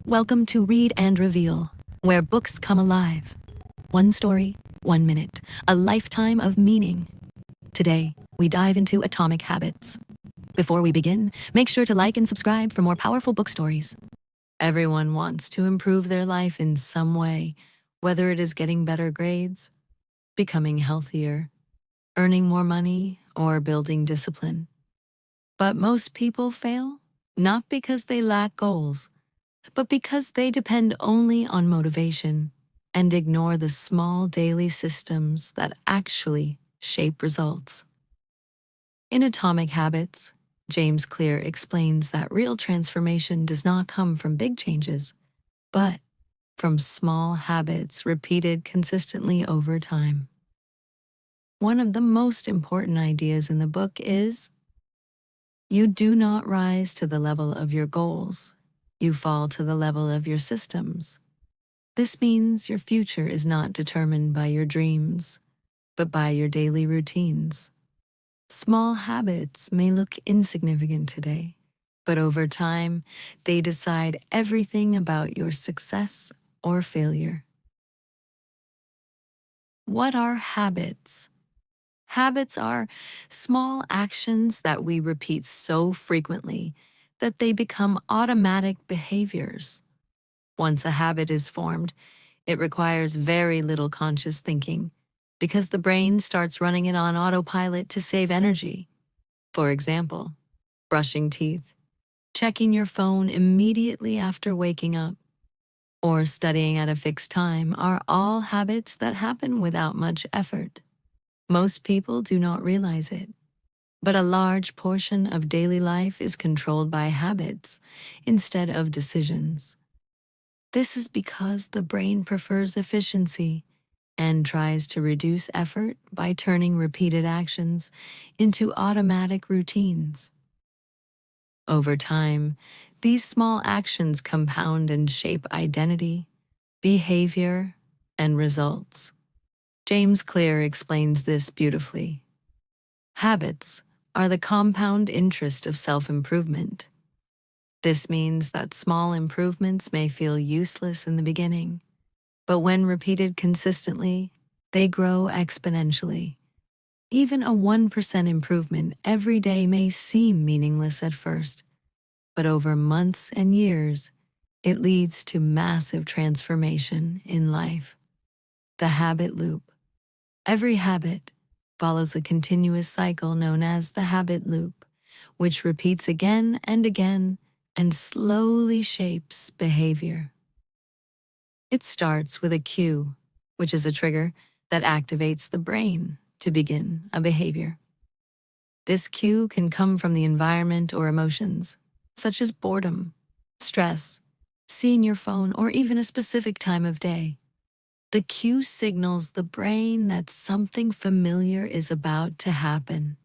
Welcome to Read and Reveal, where books come alive. One story, 1 minute, a lifetime of meaning. Today, we dive into Atomic Habits. Before we begin, make sure to like and subscribe for more powerful book stories. Everyone wants to improve their life in some way, whether it is getting better grades, becoming healthier, earning more money, or building discipline. But most people fail, not because they lack goals, but because they depend only on motivation and ignore the small daily systems that actually shape results. In Atomic Habits, James Clear explains that real transformation does not come from big changes, but from small habits repeated consistently over time. One of the most important ideas in the book is you do not rise to the level of your goals. You fall to the level of your systems. This means your future is not determined by your dreams, but by your daily routines. Small habits may look insignificant today, but over time, they decide everything about your success or failure. What are habits? Habits are small actions that we repeat so frequently that they become automatic behaviors. Once a habit is formed, it requires very little conscious thinking because the brain starts running it on autopilot to save energy. For example, brushing teeth, checking your phone immediately after waking up, or studying at a fixed time are all habits that happen without much effort. Most people do not realize it, but a large portion of daily life is controlled by habits instead of decisions. This is because the brain prefers efficiency and tries to reduce effort by turning repeated actions into automatic routines. Over time, these small actions compound and shape identity, behavior, and results. James Clear explains this beautifully. Habits are the compound interest of self-improvement. This means that small improvements may feel useless in the beginning, but when repeated consistently, they grow exponentially. Even a 1% improvement every day may seem meaningless at first, but over months and years, it leads to massive transformation in life. The habit loop. Every habit follows a continuous cycle known as the habit loop, which repeats again and again and slowly shapes behavior. It starts with a cue, which is a trigger that activates the brain to begin a behavior. This cue can come from the environment or emotions, such as boredom, stress, seeing your phone, or even a specific time of day. The cue signals the brain that something familiar is about to happen.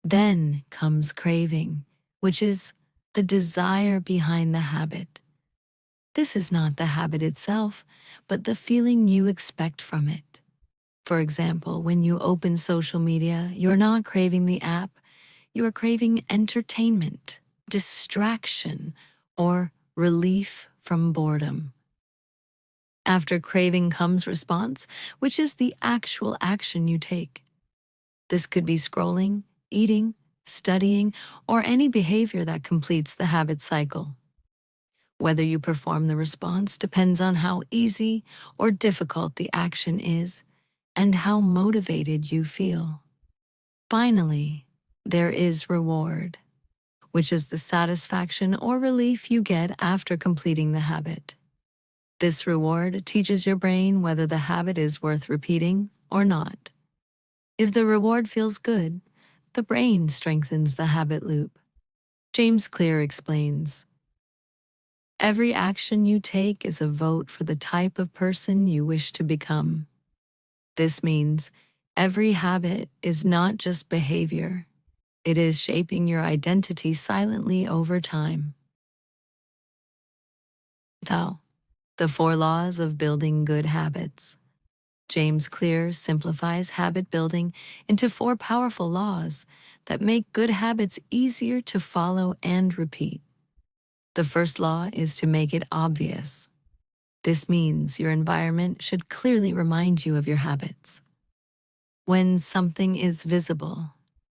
Then comes craving, which is the desire behind the habit. This is not the habit itself, but the feeling you expect from it. For example, when you open social media, you're not craving the app, you are craving entertainment, distraction, or relief from boredom. After craving comes response, which is the actual action you take. This could be scrolling, eating, studying, or any behavior that completes the habit cycle. Whether you perform the response depends on how easy or difficult the action is and how motivated you feel. Finally, there is reward, which is the satisfaction or relief you get after completing the habit. This reward teaches your brain whether the habit is worth repeating or not. If the reward feels good, the brain strengthens the habit loop. James Clear explains, every action you take is a vote for the type of person you wish to become. This means every habit is not just behavior, it is shaping your identity silently over time. Tao, the 4 laws of building good habits. James Clear simplifies habit building into 4 powerful laws that make good habits easier to follow and repeat. The first law is to make it obvious. This means your environment should clearly remind you of your habits. When something is visible,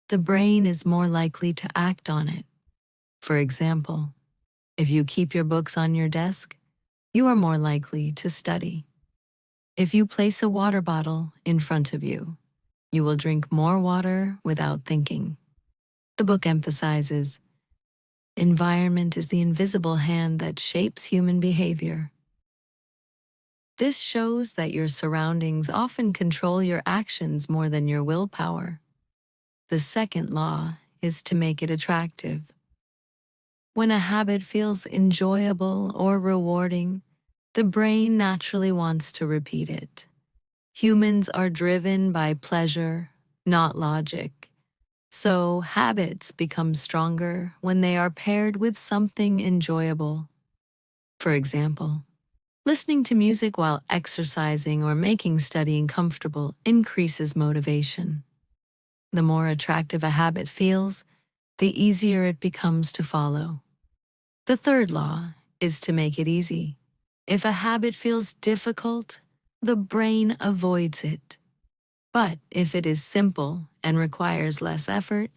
the brain is more likely to act on it. For example, if you keep your books on your desk, you are more likely to study. If you place a water bottle in front of you, you will drink more water without thinking. The book emphasizes, environment is the invisible hand that shapes human behavior. This shows that your surroundings often control your actions more than your willpower. The second law is to make it attractive. When a habit feels enjoyable or rewarding, the brain naturally wants to repeat it. Humans are driven by pleasure, not logic. So habits become stronger when they are paired with something enjoyable. For example, listening to music while exercising or making studying comfortable increases motivation. The more attractive a habit feels, the easier it becomes to follow. The third law is to make it easy. If a habit feels difficult, the brain avoids it. But if it is simple and requires less effort,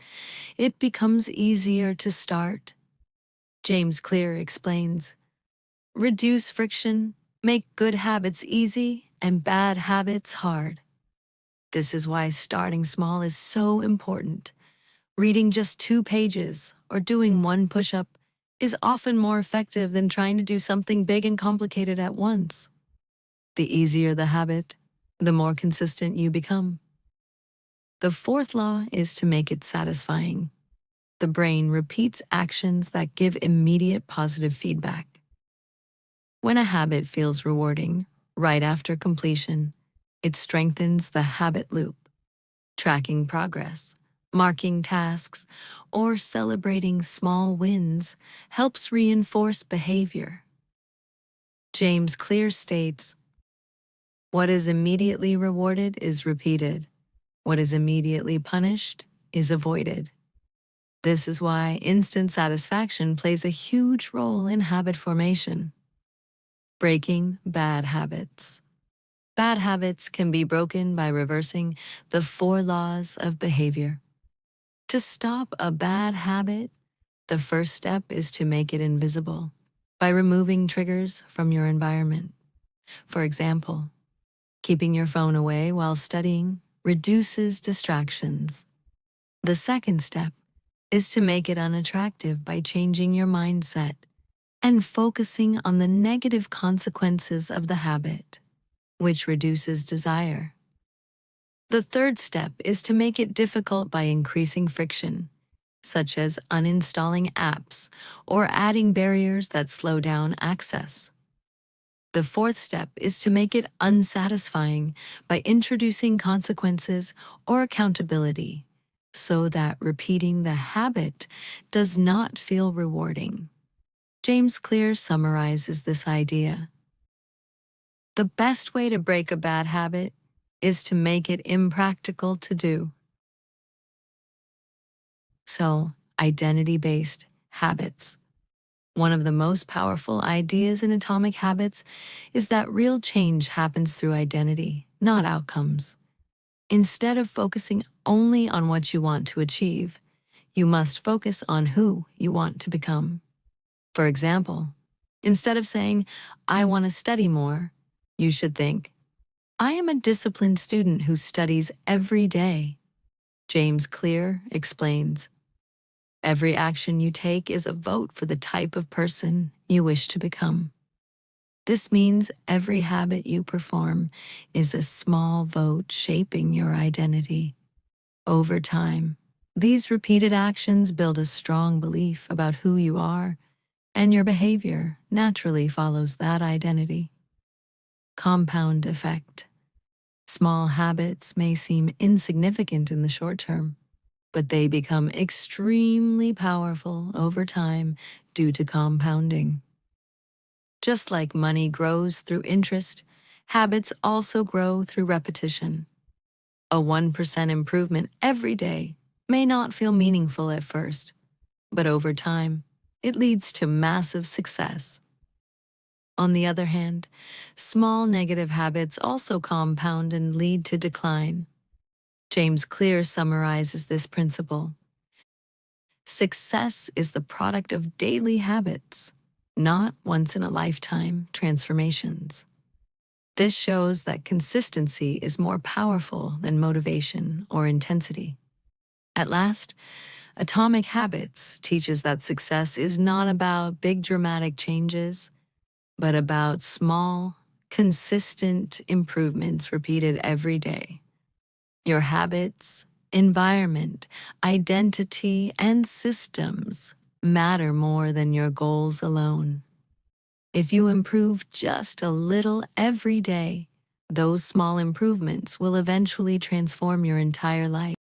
it becomes easier to start. James Clear explains, reduce friction, make good habits easy and bad habits hard. This is why starting small is so important. Reading just 2 pages or doing 1 push-up is often more effective than trying to do something big and complicated at once. The easier the habit, the more consistent you become. The fourth law is to make it satisfying. The brain repeats actions that give immediate positive feedback. When a habit feels rewarding, right after completion, it strengthens the habit loop. Tracking progress, marking tasks, or celebrating small wins helps reinforce behavior. James Clear states, what is immediately rewarded is repeated. What is immediately punished is avoided. This is why instant satisfaction plays a huge role in habit formation. Breaking bad habits. Bad habits can be broken by reversing the 4 laws of behavior. To stop a bad habit, the first step is to make it invisible by removing triggers from your environment. For example, keeping your phone away while studying reduces distractions. The second step is to make it unattractive by changing your mindset and focusing on the negative consequences of the habit, which reduces desire. The third step is to make it difficult by increasing friction, such as uninstalling apps or adding barriers that slow down access. The fourth step is to make it unsatisfying by introducing consequences or accountability so that repeating the habit does not feel rewarding. James Clear summarizes this idea. The best way to break a bad habit is to make it impractical to do. So, identity-based habits. One of the most powerful ideas in Atomic Habits is that real change happens through identity, not outcomes. Instead of focusing only on what you want to achieve, you must focus on who you want to become. For example, instead of saying, I want to study more, you should think, I am a disciplined student who studies every day. James Clear explains, every action you take is a vote for the type of person you wish to become. This means every habit you perform is a small vote shaping your identity. Over time, these repeated actions build a strong belief about who you are, and your behavior naturally follows that identity. Compound effect. Small habits may seem insignificant in the short term, but they become extremely powerful over time due to compounding. Just like money grows through interest, habits also grow through repetition. A 1% improvement every day may not feel meaningful at first, but over time, it leads to massive success. On the other hand, small negative habits also compound and lead to decline. James Clear summarizes this principle. Success is the product of daily habits, not once-in-a-lifetime transformations. This shows that consistency is more powerful than motivation or intensity. At last, Atomic Habits teaches that success is not about big dramatic changes, but about small, consistent improvements repeated every day. Your habits, environment, identity, and systems matter more than your goals alone. If you improve just a little every day, those small improvements will eventually transform your entire life.